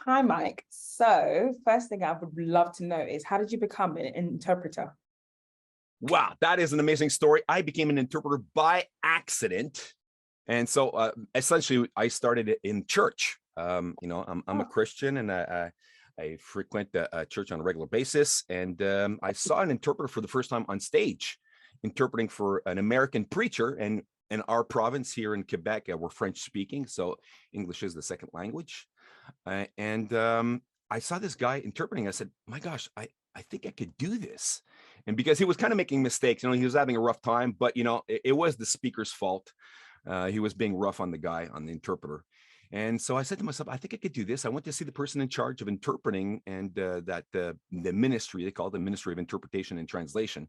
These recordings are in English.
Hi, Mike. So, first thing I would love to know is how did you become an interpreter? Wow, that is an amazing story. I became an interpreter by accident. And so essentially, I started it in church. I'm a Oh, Christian, and I frequent a church on a regular basis. And I saw an interpreter for the first time on stage, interpreting for an American preacher. And in our province here in Quebec, we're French speaking, so English is the second language. And I saw this guy interpreting. I said, "My gosh, I think I could do this." And because he was kind of making mistakes, he was having a rough time, but it was the speaker's fault. He was being rough on the guy, on the interpreter. And so I said to myself, I think I could do this. I went to see the person in charge of interpreting, and the ministry, they call it the Ministry of Interpretation and Translation.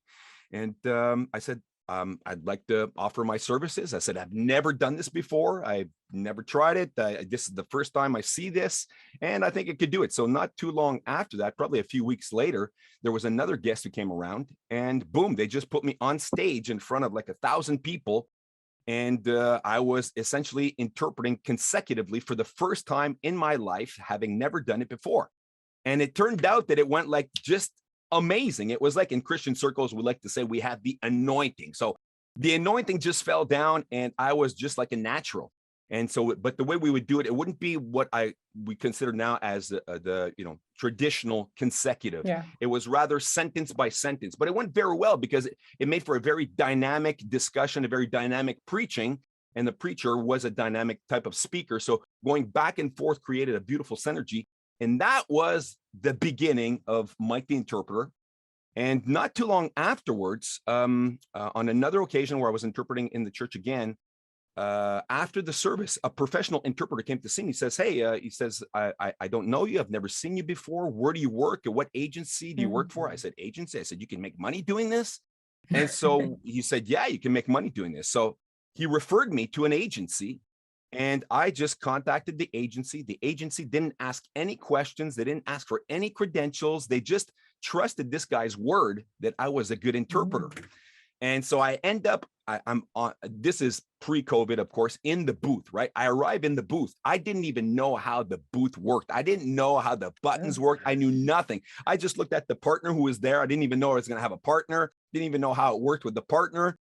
And I said, I'd like to offer my services. I said, I've never done this before. I've never tried it. This is the first time I see this, and I think I could do it. So not too long after that, probably a few weeks later, there was another guest who came around, and boom, they just put me on stage in front of like 1,000 people. And I was essentially interpreting consecutively for the first time in my life, having never done it before. And it turned out that it went like just amazing. It was like in Christian circles, we like to say we have the anointing. So the anointing just fell down, and I was just like a natural. And so, but the way we would do it, it wouldn't be what we consider now as the traditional consecutive. yeah. It was rather sentence by sentence, but it went very well because it made for a very dynamic discussion, a very dynamic preaching, and the preacher was a dynamic type of speaker. So going back and forth created a beautiful synergy, and that was the beginning of Mike the Interpreter. And not too long afterwards, on another occasion where I was interpreting in the church again, after the service, a professional interpreter came to see me. He says, "Hey," he says, I don't know you. I've never seen you before. Where do you work? At what agency do you work for?" I said, "Agency." I said, "You can make money doing this?" And so he said, "Yeah, you can make money doing this." So he referred me to an agency, and I just contacted the agency. The agency didn't ask any questions. They didn't ask for any credentials. They just trusted this guy's word that I was a good interpreter. And so I end up, I'm on, this is pre-COVID, of course, in the booth, right? I arrive in the booth. I didn't even know how the booth worked. I didn't know how the buttons worked. I knew nothing. I just looked at the partner who was there. I didn't even know I was going to have a partner. Didn't even know how it worked with the partner.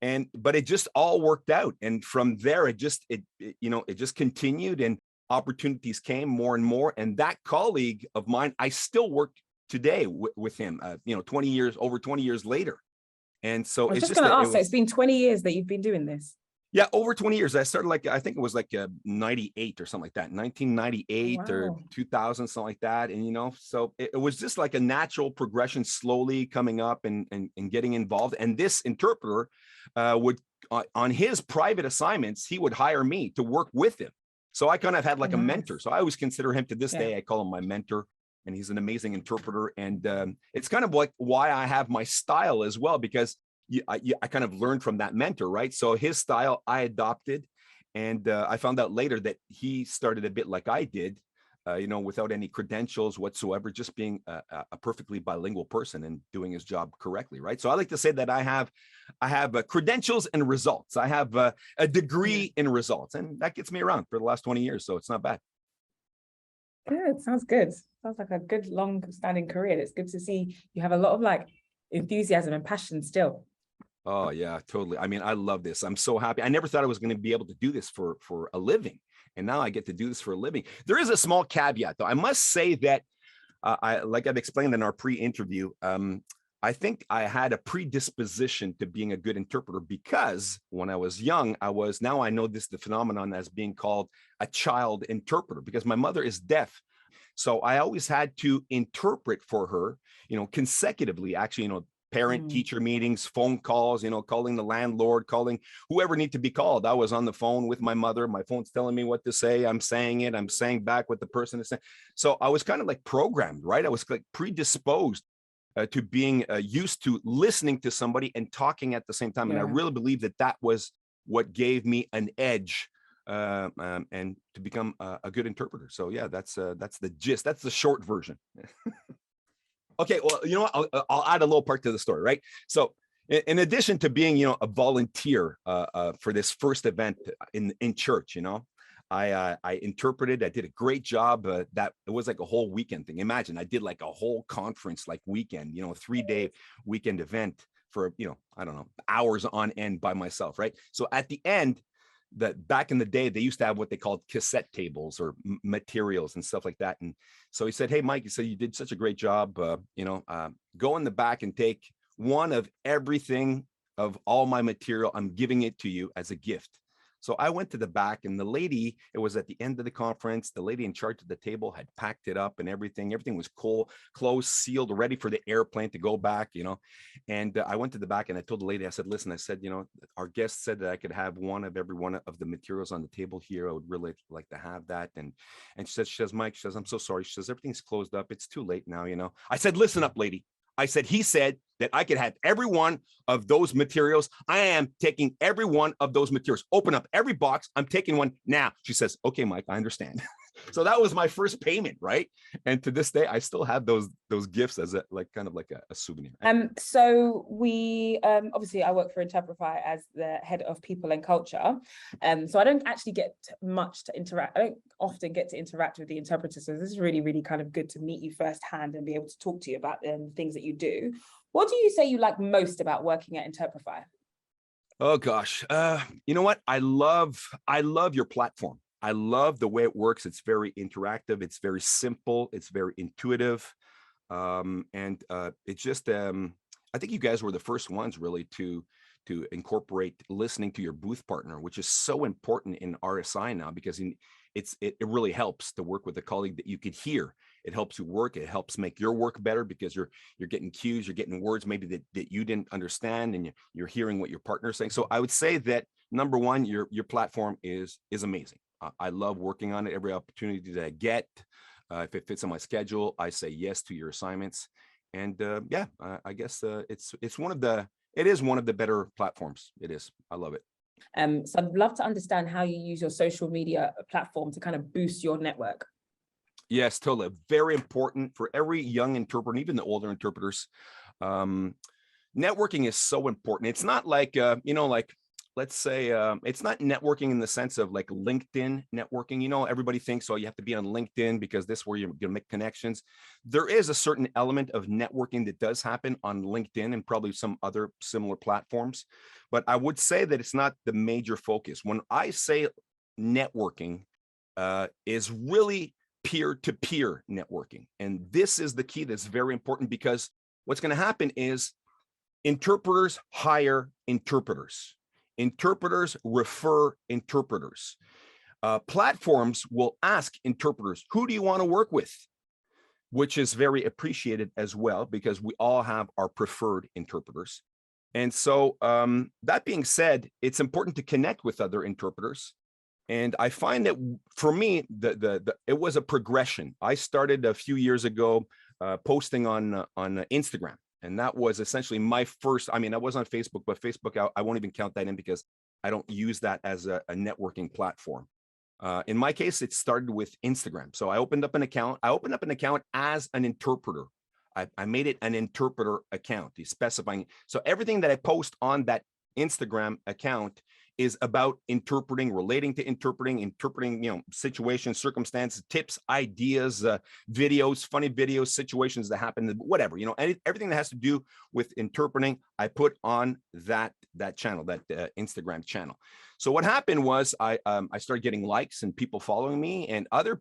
But it just all worked out. And from there, it just continued, and opportunities came more and more. And that colleague of mine, I still work today with him, over 20 years later. And so I was it's just just going to that it ask, so it's was, been 20 years that you've been doing this. yeah, over 20 years. I started I think it was 98 or something like that, 1998 or Wow. 2000, something like that. And, so it was just like a natural progression, slowly coming up and getting involved. And this interpreter would, on his private assignments, he would hire me to work with him. So I kind of had like a mentor. So I always consider him, to this day, I call him my mentor. And he's an amazing interpreter. And it's kind of like why I have my style as well, because I kind of learned from that mentor, right? So his style I adopted. And I found out later that he started a bit like I did, without any credentials whatsoever, just being a perfectly bilingual person and doing his job correctly, right? So I like to say that I have credentials and results. I have a degree in results, and that gets me around for the last 20 years. So it's not bad. Good. Sounds good. Sounds like a good long-standing career. It's good to see you have a lot of enthusiasm and passion still. Oh yeah, totally. I mean, I love this. I'm so happy. I never thought I was going to be able to do this for a living, and now I get to do this for a living. There is a small caveat, though. I must say that, like I've explained in our pre-interview, I think I had a predisposition to being a good interpreter because when I was young, now I know the phenomenon as being called a child interpreter, because my mother is deaf. So I always had to interpret for her, consecutively, actually, parent teacher meetings, phone calls, calling the landlord, calling whoever need to be called. I was on the phone with my mother. My phone's telling me what to say. I'm saying it. I'm saying back what the person is saying. So I was kind of like programmed, right? I was like predisposed to being used to listening to somebody and talking at the same time. And I really believe that was what gave me an edge and to become a good interpreter. So yeah, that's the gist. That's the short version. Okay, well, you know what? I'll add a little part to the story, right? So In addition to being, a volunteer for this first event in church, I interpreted. I did a great job. That it was like a whole weekend thing. Imagine I did like a whole conference like weekend, a 3-day weekend event for, I don't know, hours on end by myself, right? So at the end, that back in the day, they used to have what they called cassette tables or materials and stuff like that. And so he said, "Hey, Mike," he said, "you did such a great job. Go in the back and take one of everything of all my material. I'm giving it to you as a gift." So I went to the back, and the lady, it was at the end of the conference, the lady in charge of the table had packed it up and everything. Everything was closed, sealed, ready for the airplane to go back, And I went to the back and I told the lady, I said, "Listen," I said, "our guest said that I could have one of every one of the materials on the table here. I would really like to have that." And she says, "Mike," she says, "I'm so sorry." She says, "Everything's closed up. It's too late now, I said, "Listen up, lady." I said, "He said that I could have every one of those materials. I am taking every one of those materials. Open up every box. I'm taking one now." She says, "Okay, Mike, I understand." So that was my first payment, right? And to this day, I still have those gifts as a kind of like a souvenir. So we obviously I work for Interprefy as the head of people and culture. So I don't actually get much to interact. I don't often get to interact with the interpreters. So this is really, really kind of good to meet you firsthand and be able to talk to you about things that you do. What do you say you like most about working at Interprefy? Oh gosh, you know what? I love your platform. I love the way it works. It's very interactive. It's very simple. It's very intuitive. And it's just, I think you guys were the first ones really to incorporate listening to your booth partner, which is so important in RSI now, because it really helps to work with a colleague that you could hear. It helps you work. It helps make your work better because you're getting cues, you're getting words maybe that you didn't understand, and you're hearing what your partner is saying. So I would say that number one, your platform is amazing. I love working on it. Every opportunity that I get, if it fits on my schedule, I say yes to your assignments. And I guess it's one of the better platforms. It is. I love it. So I'd love to understand how you use your social media platform to kind of boost your network. Yes, totally. Very important for every young interpreter, even the older interpreters. Networking is so important. It's not like, let's say, it's not networking in the sense of like LinkedIn networking. Everybody thinks, oh, you have to be on LinkedIn because this is where you're going to make connections. There is a certain element of networking that does happen on LinkedIn and probably some other similar platforms. But I would say that it's not the major focus. When I say networking, is really peer-to-peer networking. And this is the key that's very important, because what's going to happen is interpreters hire interpreters. Interpreters refer interpreters. Platforms will ask interpreters, "Who do you want to work with?" Which is very appreciated as well, because we all have our preferred interpreters. And so that being said, it's important to connect with other interpreters. And I find that for me, it was a progression. I started a few years ago posting on Instagram. And that was essentially my first, I was on Facebook, but Facebook, I won't even count that in because I don't use that as a networking platform. In my case, it started with Instagram. So I opened up an account. I opened up an account as an interpreter. I made it an interpreter account, specifying. So everything that I post on that Instagram account is about interpreting, relating to interpreting, situations, circumstances, tips, ideas, videos, funny videos, situations that happen, whatever, everything that has to do with interpreting, I put on that channel, that Instagram channel. So what happened was I started getting likes and people following me, and other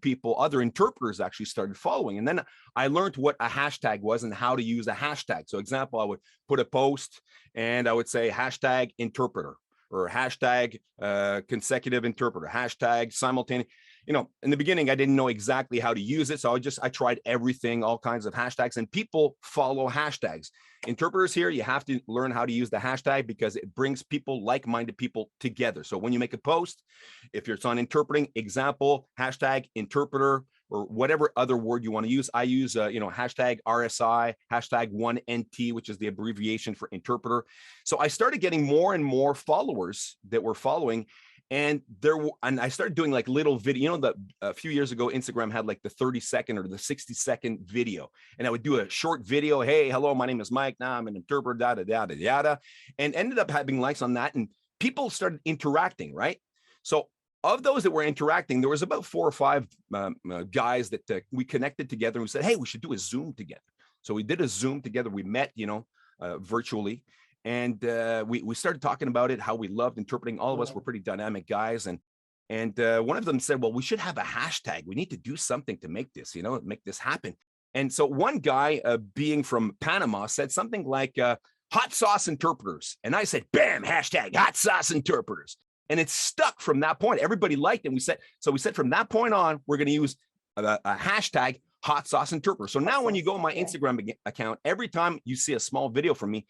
interpreters actually started following. And then I learned what a hashtag was and how to use a hashtag. So example, I would put a post and I would say hashtag interpreter, or hashtag consecutive interpreter, hashtag simultaneous. In the beginning, I didn't know exactly how to use it. So I tried everything, all kinds of hashtags, and people follow hashtags. Interpreters here, you have to learn how to use the hashtag because it brings people, like-minded people together. So when you make a post, if it's on interpreting, example, hashtag interpreter, or whatever other word you want to use. I use, hashtag RSI, hashtag 1NT, which is the abbreviation for interpreter. So I started getting more and more followers that were following. And I started doing like little video, you know, a few years ago, Instagram had like the 30-second or the 60-second video. And I would do a short video. Hey, hello, my name is Mike. Now I'm an interpreter, yada, and ended up having likes on that. And people started interacting, right? So of those that were interacting, there was about 4 or 5 guys that we connected together and we said, hey, we should do a Zoom together. So we did a Zoom together. We met, you know, virtually. And we started talking about it, how we loved interpreting. All of us were pretty dynamic guys. And one of them said, well, we should have a hashtag. We need to do something to make this, you know, make this happen. And so one guy being from Panama said something like hot sauce interpreters. And I said, bam, hashtag hot sauce interpreters. And it stuck from that point. Everybody liked it. We said from that point on, we're going to use a hashtag hot sauce interpreter. So now when you go on my Instagram account, every time you see a small video from me,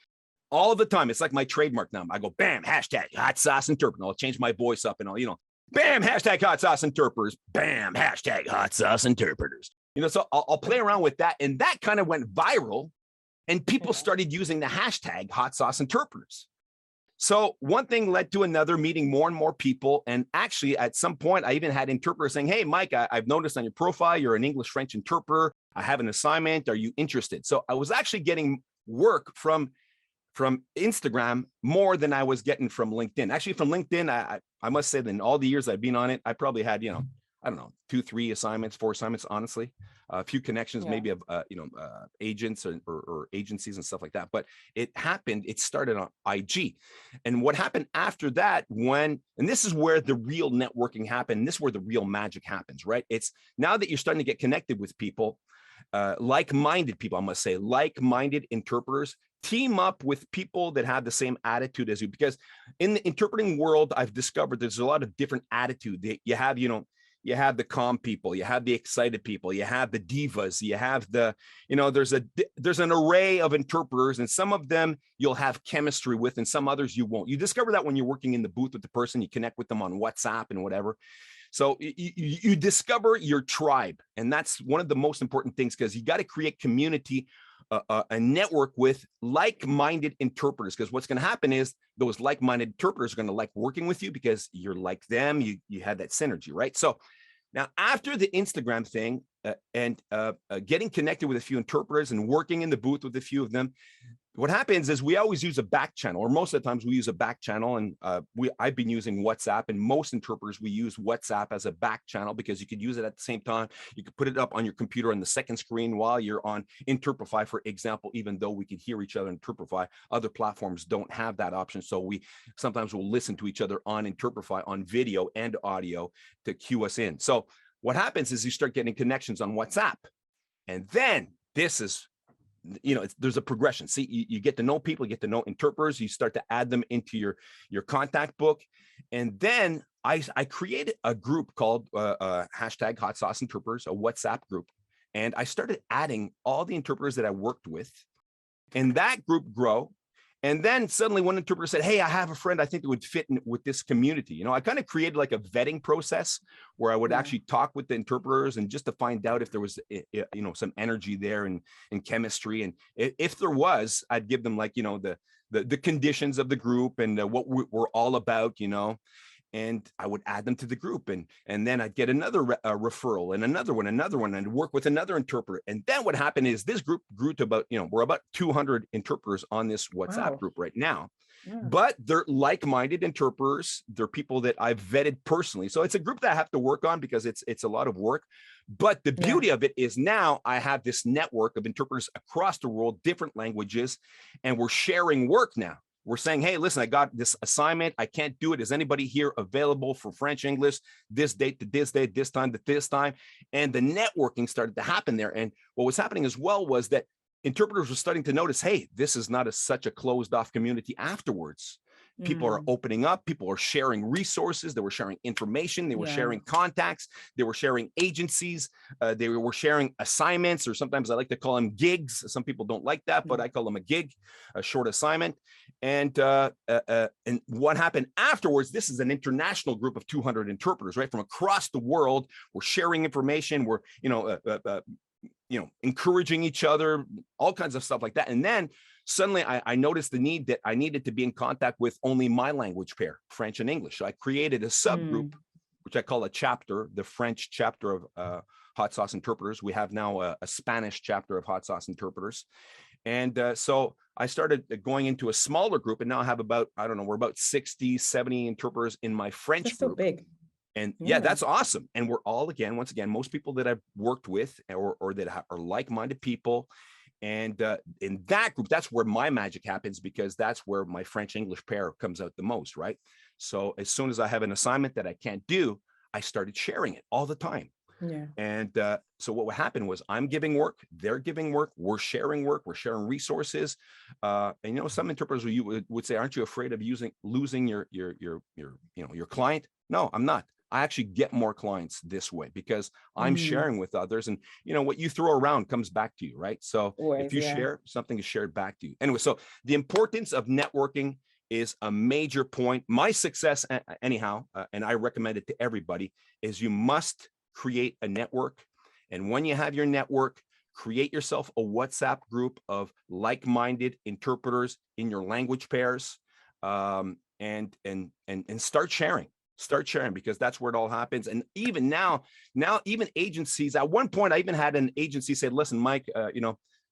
all the time, it's like my trademark now. I go, bam, hashtag hot sauce interpreter. I'll change my voice up and I'll, you know, bam, hashtag hot sauce interpreters, bam, hashtag hot sauce interpreters. You know, so I'll play around with that. And that kind of went viral and people started using the hashtag hot sauce interpreters. So one thing led to another, meeting more and more people. And actually at some point, I even had interpreters saying, hey, Mike, I've noticed on your profile, you're an English French interpreter. I have an assignment. Are you interested? So I was actually getting work from Instagram more than I was getting from LinkedIn. Actually, from LinkedIn, I must say that in all the years I've been on it, I probably had, you know, I don't know, 2, 3 assignments, 4 assignments, honestly, a few connections, maybe of, you know, agents or agencies and stuff like that. But it started on IG. And what happened after that and this is where the real networking happened. This is where the real magic happens, right? It's now that you're starting to get connected with people, like-minded people, I must say, like-minded interpreters, team up with people that have the same attitude as you, because in the interpreting world, I've discovered there's a lot of different attitude. You have, you know, you have the calm people, you have the excited people, you have the divas, you have the, you know, there's an array of interpreters, and some of them you'll have chemistry with and some others you won't. You discover that when you're working in the booth with the person, you connect with them on WhatsApp and whatever. So you discover your tribe. And that's one of the most important things, because you got to create community, a network with like-minded interpreters, because what's going to happen is those like-minded interpreters are going to like working with you because you're like them. You had that synergy, right? So now after the Instagram thing and getting connected with a few interpreters and working in the booth with a few of them, what happens is we always use a back channel, or most of the times we use a back channel. And I've been using WhatsApp, and most interpreters, we use WhatsApp as a back channel because you could use it at the same time. You could put it up on your computer on the second screen while you're on Interprefy, for example, even though we can hear each other in Interprefy, other platforms don't have that option. So we sometimes will listen to each other on Interprefy on video and audio to cue us in. So what happens is you start getting connections on WhatsApp. And then this is, you know, there's a progression. See, you get to know people, you get to know interpreters, you start to add them into your contact book. And then I created a group called hashtag hot sauce interpreters, a WhatsApp group. And I started adding all the interpreters that I worked with, and that group grow. And then suddenly one interpreter said, hey, I have a friend I think that would fit in with this community. You know, I kind of created like a vetting process where I would actually talk with the interpreters and just to find out if there was, you know, some energy there and chemistry. And if there was, I'd give them like, you know, the conditions of the group and what we're all about, you know. And I would add them to the group, and then I'd get another referral and another one, and work with another interpreter. And then what happened is this group grew to about, you know, we're about 200 interpreters on this WhatsApp group right now. But they're like-minded interpreters. They're people that I've vetted personally. So it's a group that I have to work on because it's a lot of work. But the beauty of it is now I have this network of interpreters across the world, different languages, and we're sharing work now. We're saying, hey, listen, I got this assignment. I can't do it. Is anybody here available for French, English, this date to this date, this time to this time? And the networking started to happen there. And what was happening as well was that interpreters were starting to notice, hey, this is not such a closed off community afterwards. People are opening up. People are sharing resources. They were sharing information. They were sharing contacts. They were sharing agencies. They were sharing assignments, or sometimes I like to call them gigs. Some people don't like that, but I call them a gig, a short assignment. And what happened afterwards, this is an international group of 200 interpreters, right? From across the world. We're sharing information. We're, you know, encouraging each other, all kinds of stuff like that. And then suddenly I noticed the need that I needed to be in contact with only my language pair, French and English. So I created a subgroup, which I call a chapter, the French chapter of Hot Sauce Interpreters. We have now a Spanish chapter of Hot Sauce Interpreters. And so I started going into a smaller group, and now I have about, I don't know, we're about 60, 70 interpreters in my French That's group. so big. And yeah, that's awesome. And we're all, again, once again, most people that I've worked with or that are like-minded people. And in that group, that's where my magic happens, because that's where my French English pair comes out the most, right? So as soon as I have an assignment that I can't do, I started sharing it all the time. Yeah. And so what would happen was I'm giving work, they're giving work, we're sharing resources. And you know, some interpreters would say, aren't you afraid of losing your client? No, I'm not. I actually get more clients this way because I'm sharing with others, and you know what you throw around comes back to you, right? So Always, if you share, something is shared back to you. Anyway, so the importance of networking is a major point. My success, anyhow, and I recommend it to everybody, is you must create a network. And when you have your network, create yourself a WhatsApp group of like-minded interpreters in your language pairs, and start sharing. Start sharing, because that's where it all happens. And even now even agencies, at one point I even had an agency say, listen, Mike,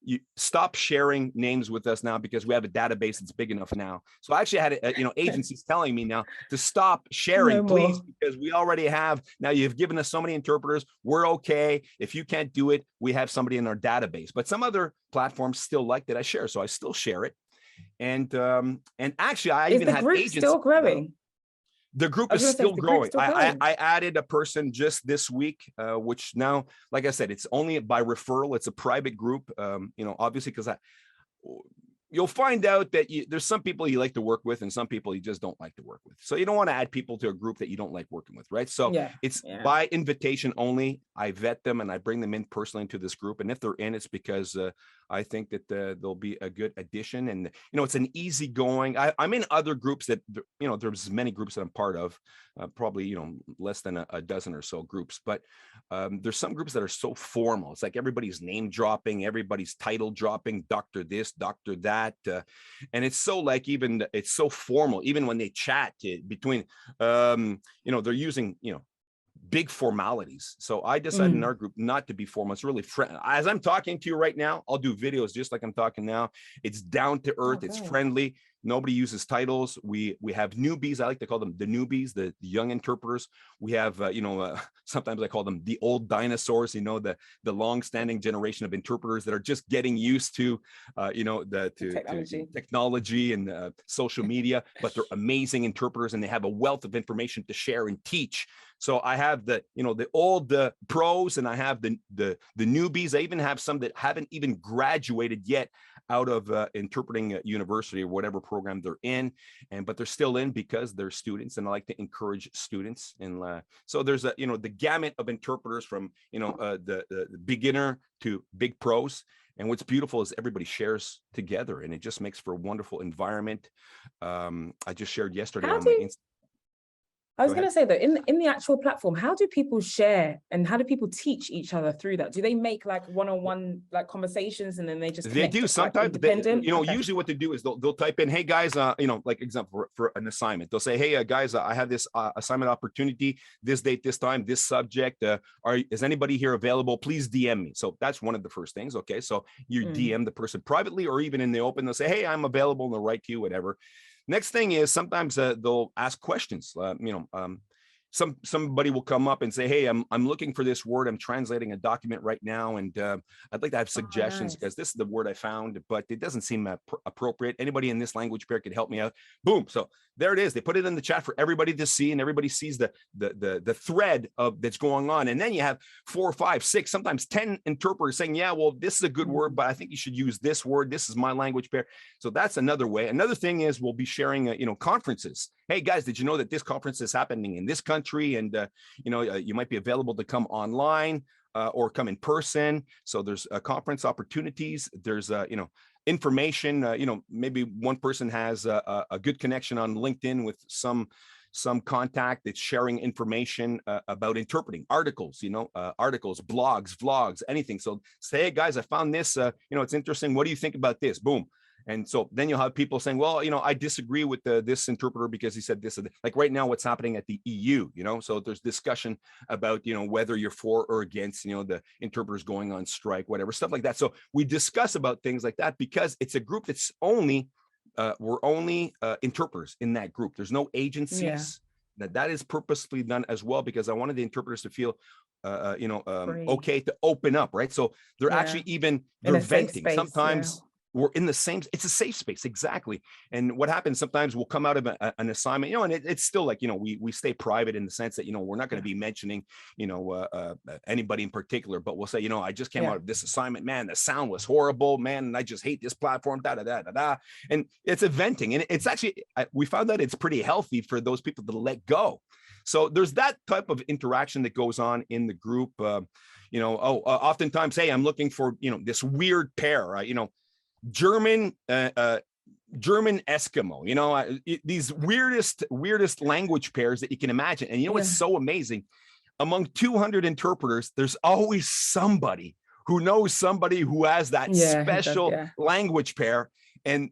you stop sharing names with us now, because we have a database that's big enough now. So I actually had agencies telling me now to stop sharing, please, because we already have, now you've given us so many interpreters, we're okay. If you can't do it, we have somebody in our database. But some other platforms still like that I share, so I still share it. And actually I even had agents still growing. The group is still growing. I added a person just this week, which now, like I said, it's only by referral. It's a private group, obviously, because you'll find out that there's some people you like to work with and some people you just don't like to work with. So you don't want to add people to a group that you don't like working with, right? So it's by invitation only. I vet them and I bring them in personally into this group. And if they're in, it's because I think that they'll be a good addition. And, it's an easygoing, I'm in other groups that, there's many groups that I'm part of, probably, less than a dozen or so groups, but there's some groups that are so formal. It's like everybody's name dropping, everybody's title dropping, Dr. this, Dr. that. And it's so it's so formal, even when they chat between, they're using, big formalities. So I decided in our group not to be formal. It's really as I'm talking to you right now, I'll do videos just like I'm talking now. It's down to earth. It's friendly. Nobody uses titles. We have newbies. I like to call them the newbies, the young interpreters. We have, sometimes I call them the old dinosaurs, the long-standing generation of interpreters that are just getting used to, to technology and social media, but they're amazing interpreters and they have a wealth of information to share and teach. So I have the old pros and I have the newbies. I even have some that haven't even graduated yet out of interpreting university or whatever program they're in, but they're still in because they're students, and I like to encourage students. And so there's the gamut of interpreters from the beginner to big pros. And what's beautiful is everybody shares together, and it just makes for a wonderful environment. I just shared yesterday on my Instagram. I was going to say though, in the actual platform, how do people share and how do people teach each other through that? Do they make like one-on-one like conversations and then they just they do sometimes independent? Usually what they do is they'll type in, hey guys, like example for an assignment, they'll say, hey guys, I have this assignment opportunity, this date, this time, this subject. Is anybody here available? Please DM me. So that's one of the first things. Okay, so you DM the person privately or even in the open. They'll say, hey, I'm available, and they'll write to you, whatever. Next thing is sometimes they'll ask questions. Somebody will come up and say, hey, I'm looking for this word. I'm translating a document right now, and I'd like to have suggestions because this is the word I found, but it doesn't seem appropriate. Anybody in this language pair could help me out. Boom. So there it is. They put it in the chat for everybody to see, and everybody sees the thread of that's going on. And then you have 4, 5, 6, sometimes 10 interpreters saying, yeah, well, this is a good word, but I think you should use this word. This is my language pair. So that's another way. Another thing is we'll be sharing, conferences. Hey guys, did you know that this conference is happening in this country? And, you might be available to come online or come in person. So there's conference opportunities. There's, information, maybe one person has a good connection on LinkedIn with some contact that's sharing information about interpreting articles, articles, blogs, vlogs, anything. So say, hey guys, I found this, it's interesting. What do you think about this? Boom. And so then you'll have people saying, well, I disagree with this interpreter because he said this. Like right now, what's happening at the EU, so there's discussion about, whether you're for or against, the interpreters going on strike, whatever, stuff like that. So we discuss about things like that because it's a group that's we're only interpreters in that group. There's no agencies. That is purposely done as well, because I wanted the interpreters to feel okay to open up, right? So they're actually they're venting space, sometimes. We're in the same, it's a safe space, exactly. And what happens sometimes, we'll come out of an assignment, and it's still like, we stay private in the sense that, we're not going to be mentioning, anybody in particular, but we'll say, I just came out of this assignment, man, the sound was horrible, man, and I just hate this platform, and it's a venting. And it's actually, we found that it's pretty healthy for those people to let go. So there's that type of interaction that goes on in the group. Oftentimes, hey, I'm looking for, this weird pair, German Eskimo, these weirdest language pairs that you can imagine. And it's so amazing. Among 200 interpreters, there's always somebody who knows somebody who has that special language pair. And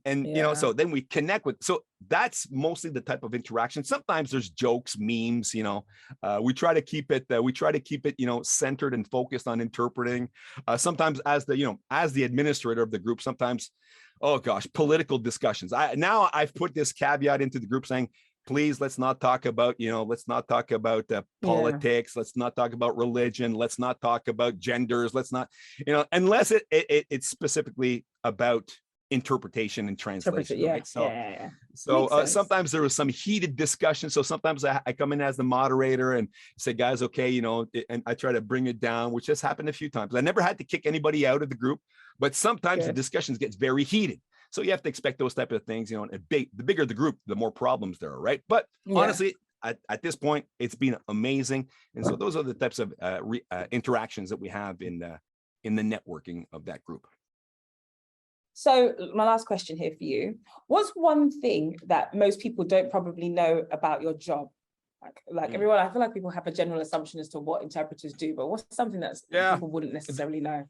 so then we connect with, so that's mostly the type of interaction. Sometimes there's jokes, memes, we try to keep it, centered and focused on interpreting. Sometimes as the administrator of the group, sometimes, oh gosh, political discussions. I've put this caveat into the group saying, please, let's not talk about, politics. Let's not talk about religion. Let's not talk about genders. Let's not, unless it's specifically about interpretation and translation, right? So sometimes there was some heated discussion. So sometimes I come in as the moderator and say, guys, okay, and I try to bring it down, which has happened a few times. I never had to kick anybody out of the group, but sometimes the discussions gets very heated. So you have to expect those type of things, the bigger the group, the more problems there are, right? But honestly, at this point, it's been amazing. And so those are the types of interactions that we have in the networking of that group. So my last question here for you, what's one thing that most people don't probably know about your job? Like everyone, I feel like people have a general assumption as to what interpreters do, but what's something that people wouldn't necessarily know?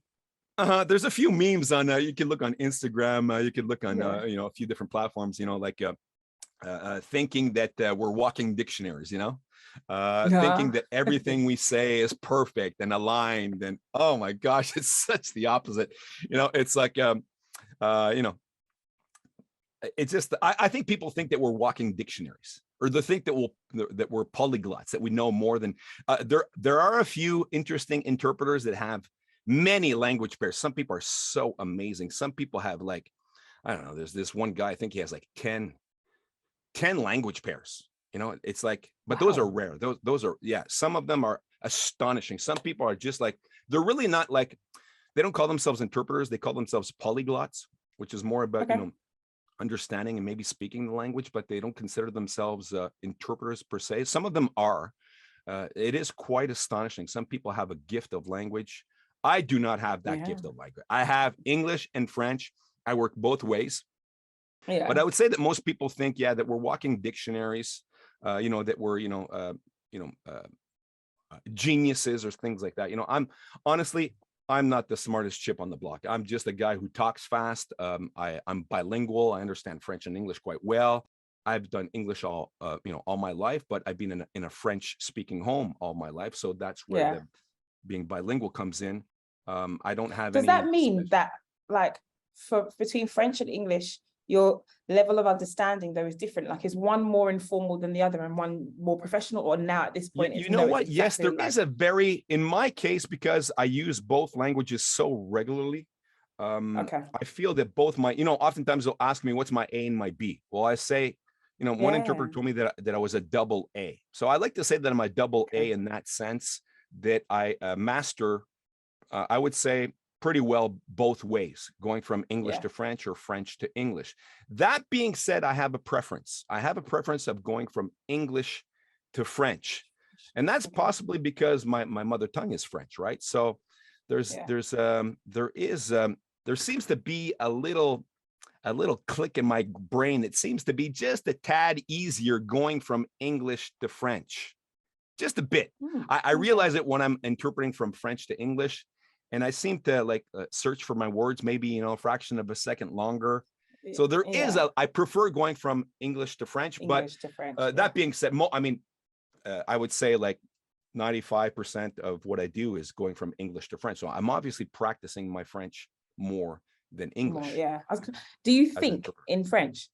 There's a few memes on, you can look on Instagram, you can look on, a few different platforms, thinking that we're walking dictionaries, thinking that everything we say is perfect and aligned. And oh my gosh, it's such the opposite. It's like, it's just, I think people think that we're walking dictionaries, or they think that we're polyglots, that we know more than, there are a few interesting interpreters that have many language pairs. Some people are so amazing. Some people have like, I don't know, there's this one guy, I think he has like 10 language pairs, it's like, but those are rare. Those are, some of them are astonishing. Some people are just like, they're really not like, they don't call themselves interpreters. They call themselves polyglots, which is more about, understanding and maybe speaking the language, but they don't consider themselves interpreters per se. Some of them are. It is quite astonishing. Some people have a gift of language. I do not have that gift of language. I have English and French. I work both ways. But I would say that most people think, that we're walking dictionaries, that we're, geniuses or things like that. I'm not the smartest chip on the block. I'm just a guy who talks fast. I'm bilingual. I understand French and English quite well. I've done English all my life, but I've been in a French-speaking home all my life. So that's where the being bilingual comes in. I don't have any. Does that mean that, like, between French and English, your level of understanding though is different? Like, is one more informal than the other and one more professional, or now at this point you know what, yes, there is a very, in my case, because I use both languages so regularly, I feel that both my, oftentimes they'll ask me what's my A and my B. Well, I say, one interpreter told me that I was a double A. So I like to say that I'm a double A in that sense, that I master, I would say, pretty well both ways, going from English to French or French to English. That being said, I have a preference. I have a preference of going from English to French. And that's possibly because my mother tongue is French, right? So there seems to be a little click in my brain that seems to be just a tad easier going from English to French. Just a bit. I realize it when I'm interpreting from French to English. And I seem to search for my words, maybe, a fraction of a second longer. So there is Yeah, I prefer going from English to French, but English to French. that being said, I would say like 95% of what I do is going from English to French. So I'm obviously practicing my French more than More, English yeah. Do you as an think interpreter. in French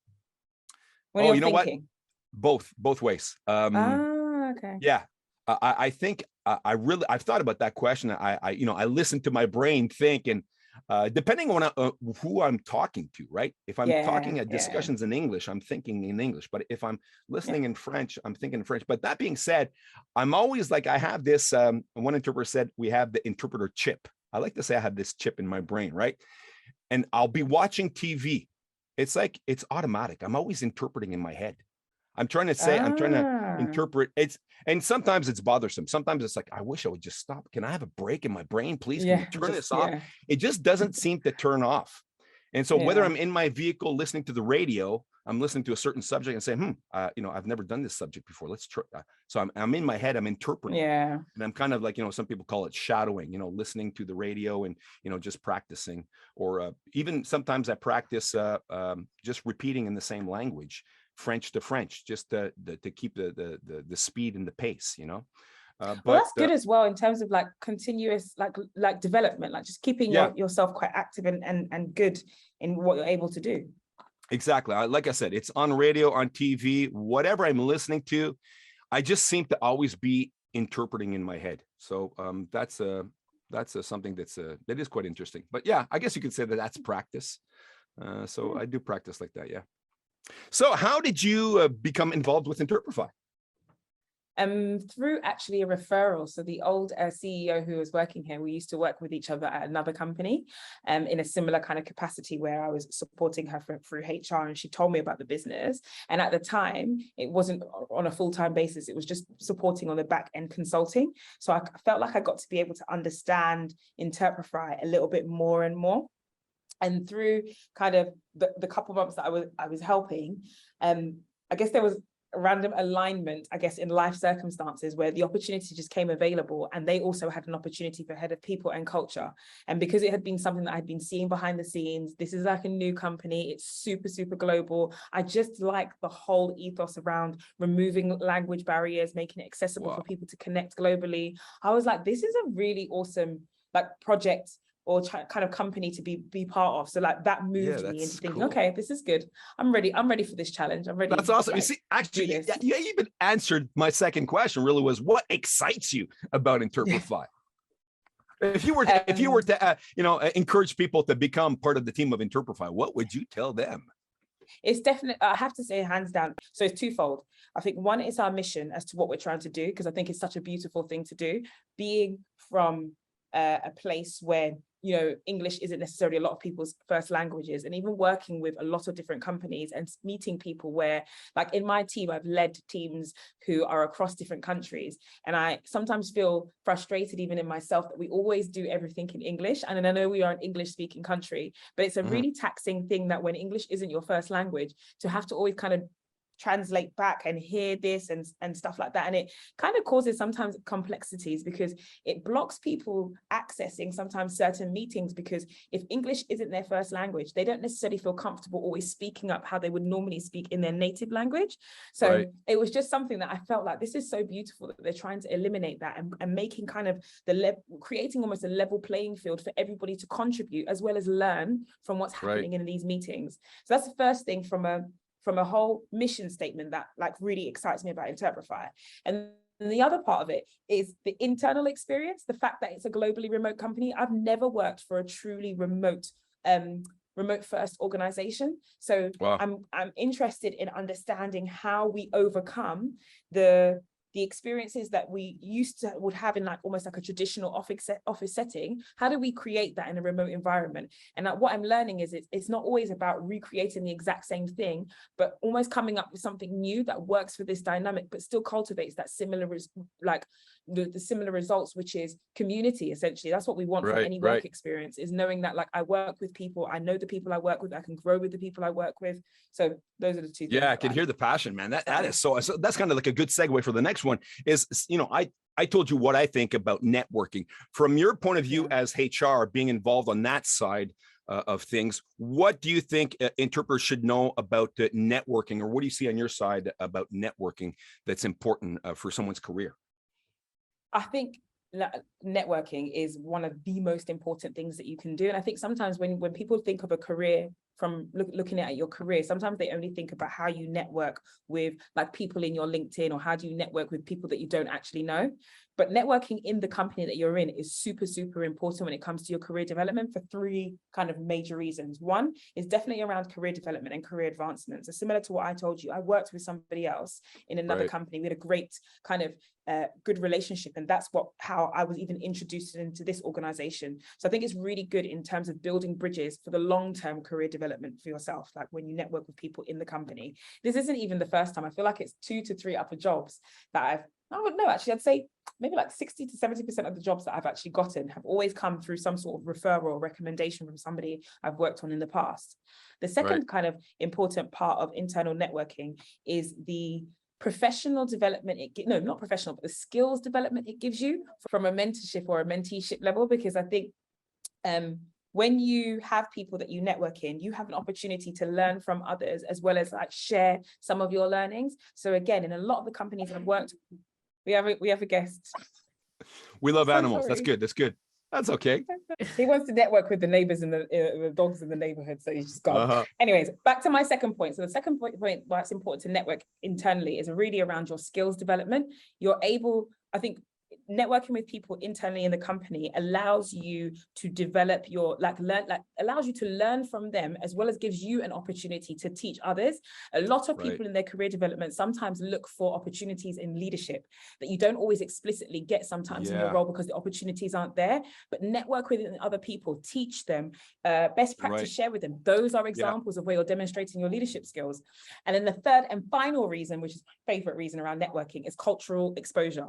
when Oh, you're you know what? thinking? Both ways. Okay. Yeah, I think I've thought about that question. I listen to my brain think, and depending on who I'm talking to, right? If I'm Yeah, talking at yeah, discussions in English, I'm thinking in English. But if I'm yeah. listening in French, I'm thinking in French. But that being said, I'm always like, I have this, one interpreter said, we have the interpreter chip. I like to say I have this chip in my brain, right? And I'll be watching TV. It's like, it's automatic. I'm always interpreting in my head. I'm trying to Ah, interpret it's, and sometimes it's bothersome. Sometimes it's like, I wish I would just stop. Can I have a break in my brain, please? Can you yeah, turn just this off? yeah, It just doesn't seem to turn off. And so whether yeah, I'm in my vehicle listening to the radio, I'm listening to a certain subject and saying, I've never done this subject before. Let's try. So I'm in my head, I'm interpreting. yeah. And I'm kind of like, some people call it shadowing, listening to the radio and, just practicing, or even sometimes I practice just repeating in the same language, French to French, just to keep the speed and the pace, Well, but that's good as well in terms of like continuous like development, like just keeping yeah, yourself quite active and good in what you're able to do. exactly. Like I said, it's on radio, on TV, whatever I'm listening to, I just seem to always be interpreting in my head. So that's something that is quite interesting. But yeah, I guess you could say that that's practice. So I do practice like that. Yeah. So how did you become involved with Interprefy? Through actually a referral. So the old CEO who was working here, we used to work with each other at another company in a similar kind of capacity where I was supporting her through HR, and she told me about the business. And at the time, it wasn't on a full-time basis. It was just supporting on the back end consulting. So I felt like I got to be able to understand Interprefy a little bit more and more. And through kind of the couple months that I was helping, I guess there was a random alignment, I guess, in life circumstances where the opportunity just came available, and they also had an opportunity for head of people and culture. And because it had been something that I'd been seeing behind the scenes, this is like a new company, it's super, super global. I just like the whole ethos around removing language barriers, making it accessible for people to connect globally. I was like, this is a really awesome like project or kind of company to be part of. So like that moved me into thinking, okay, this is good. I'm ready for this challenge. I'm ready. That's awesome. Like, you see, actually, you even answered my second question. Really, was what excites you about Interprefy? If you were to encourage people to become part of the team of Interprefy, what would you tell them? It's definitely, I have to say, hands down. So it's twofold. I think one is our mission as to what we're trying to do, because I think it's such a beautiful thing to do, being from a place where English isn't necessarily a lot of people's first languages, and even working with a lot of different companies and meeting people where, like in my team, I've led teams who are across different countries, and I sometimes feel frustrated even in myself that we always do everything in English. And I know we are an English speaking country, but it's a really taxing thing that when English isn't your first language, to have to always kind of translate back and hear this and stuff like that. And it kind of causes sometimes complexities because it blocks people accessing sometimes certain meetings, because if English isn't their first language, they don't necessarily feel comfortable always speaking up how they would normally speak in their native language. So it was just something that I felt like this is so beautiful that they're trying to eliminate that and making kind of creating almost a level playing field for everybody to contribute as well as learn from what's happening in these meetings. So that's the first thing from a whole mission statement that like really excites me about Interprefy. And the other part of it is the internal experience, the fact that it's a globally remote company. I've never worked for a truly remote first organization. So I'm interested in understanding how we overcome the experiences that we would have in like almost like a traditional office setting. How do we create that in a remote environment? And what I'm learning is it's not always about recreating the exact same thing, but almost coming up with something new that works for this dynamic, but still cultivates that similar, like the similar results, which is community. Essentially, that's what we want from any work experience, is knowing that like I work with people, I know the people I work with, I can grow with the people I work with. So those are the two things. Yeah, I can hear the passion, man. That is so that's kind of like a good segue for the next one is, I told you what I think about networking from your point of view as HR, being involved on that side. of things. What do you think interpreters should know about networking, or what do you see on your side about networking that's important for someone's career? I think networking is one of the most important things that you can do. And I think sometimes when people think of a career from looking at your career, sometimes they only think about how you network with like people in your LinkedIn, or how do you network with people that you don't actually know. But networking in the company that you're in is super, super important when it comes to your career development for three kind of major reasons. One is definitely around career development and career advancement. So similar to what I told you, I worked with somebody else in another company. We had a great kind of good relationship, and that's how I was even introduced into this organization. So I think it's really good in terms of building bridges for the long-term career development for yourself, like when you network with people in the company. This isn't even the first time. I feel like it's 2 to 3 upper jobs that I would know, actually, I'd say maybe like 60 to 70% of the jobs that I've actually gotten have always come through some sort of referral or recommendation from somebody I've worked on in the past. The second kind of important part of internal networking is the professional development, not professional, but the skills development it gives you from a mentorship or a menteeship level, because I think when you have people that you network in, you have an opportunity to learn from others as well as like share some of your learnings. So again, in a lot of the companies I've worked, we have a guest. We love animals. Sorry. That's good. That's good. That's okay. He wants to network with the neighbors and the dogs in the neighborhood, so he's just gone. Anyways, back to my second point. So the second point why it's important to network internally is really around your skills development. You're able, I think, networking with people internally in the company allows you to develop your allows you to learn from them, as well as gives you an opportunity to teach others. A lot of people in their career development sometimes look for opportunities in leadership that you don't always explicitly get sometimes in your role because the opportunities aren't there. But network with other people, teach them, best practice share with them. Those are examples of where you're demonstrating your leadership skills. And then the third and final reason, which is my favorite reason around networking, is cultural exposure.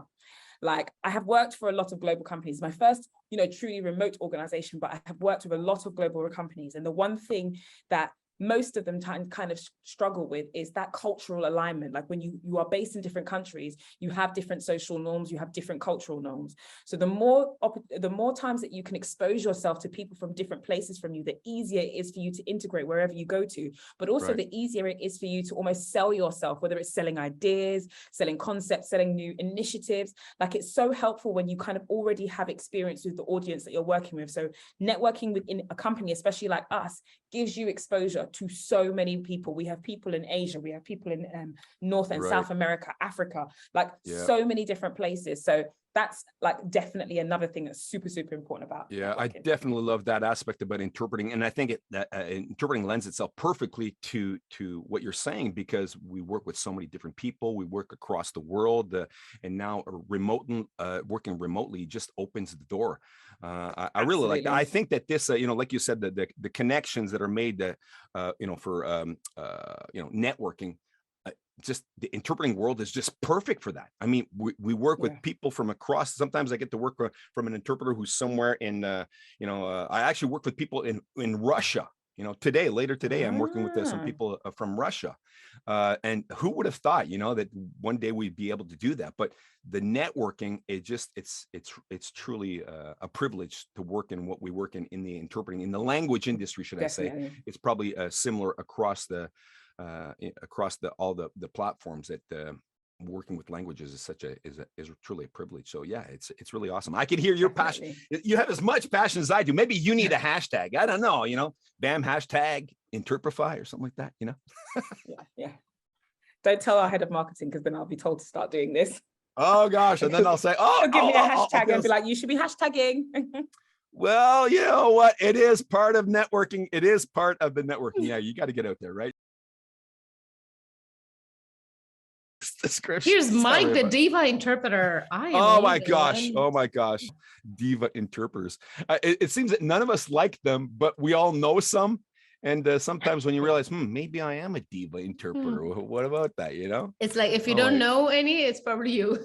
Like, I have worked for a lot of global companies. My first, truly remote organization, but I have worked with a lot of global companies. And the one thing that most of them kind of struggle with is that cultural alignment. Like when you are based in different countries, you have different social norms, you have different cultural norms. So the more times that you can expose yourself to people from different places from you, the easier it is for you to integrate wherever you go to, but also the easier it is for you to almost sell yourself, whether it's selling ideas, selling concepts, selling new initiatives. Like, it's so helpful when you kind of already have experience with the audience that you're working with. So networking within a company, especially like us, gives you exposure to so many people. We have people in Asia, we have people in North and South America, Africa, like so many different places. So that's like definitely another thing that's super, super important about networking. I definitely love that aspect about interpreting. And I think that interpreting lends itself perfectly to what you're saying, because we work with so many different people. We work across the world, and now working remotely just opens the door. I really like that. I think that this, like you said, the connections that are made, for networking, just the interpreting world is just perfect for that. I mean, we work with people from across. Sometimes I get to work from an interpreter who's somewhere in, I actually work with people in Russia. Later today, I'm working with some people from Russia. And who would have thought, that one day we'd be able to do that? But the networking, it's truly a privilege to work in what we work in the interpreting, in the language industry, should I say. It's probably similar across all the platforms that working with languages is truly a privilege. So yeah, it's really awesome. I can hear your passion. You have as much passion as I do. Maybe you need a hashtag. I don't know, BAM hashtag Interprefy or something like that, Yeah. Don't tell our head of marketing, because then I'll be told to start doing this. Oh gosh. And then I'll say, give me a hashtag and be like, you should be hashtagging. Well, you know what? It is part of networking. It is part of the networking. Yeah, you got to get out there, right? Here's Mike, the diva interpreter. Oh my gosh, diva interpreters. It seems that none of us like them, but we all know some. And sometimes when you realize, maybe I am a diva interpreter. What about that? It's like, if you don't know any, it's probably you.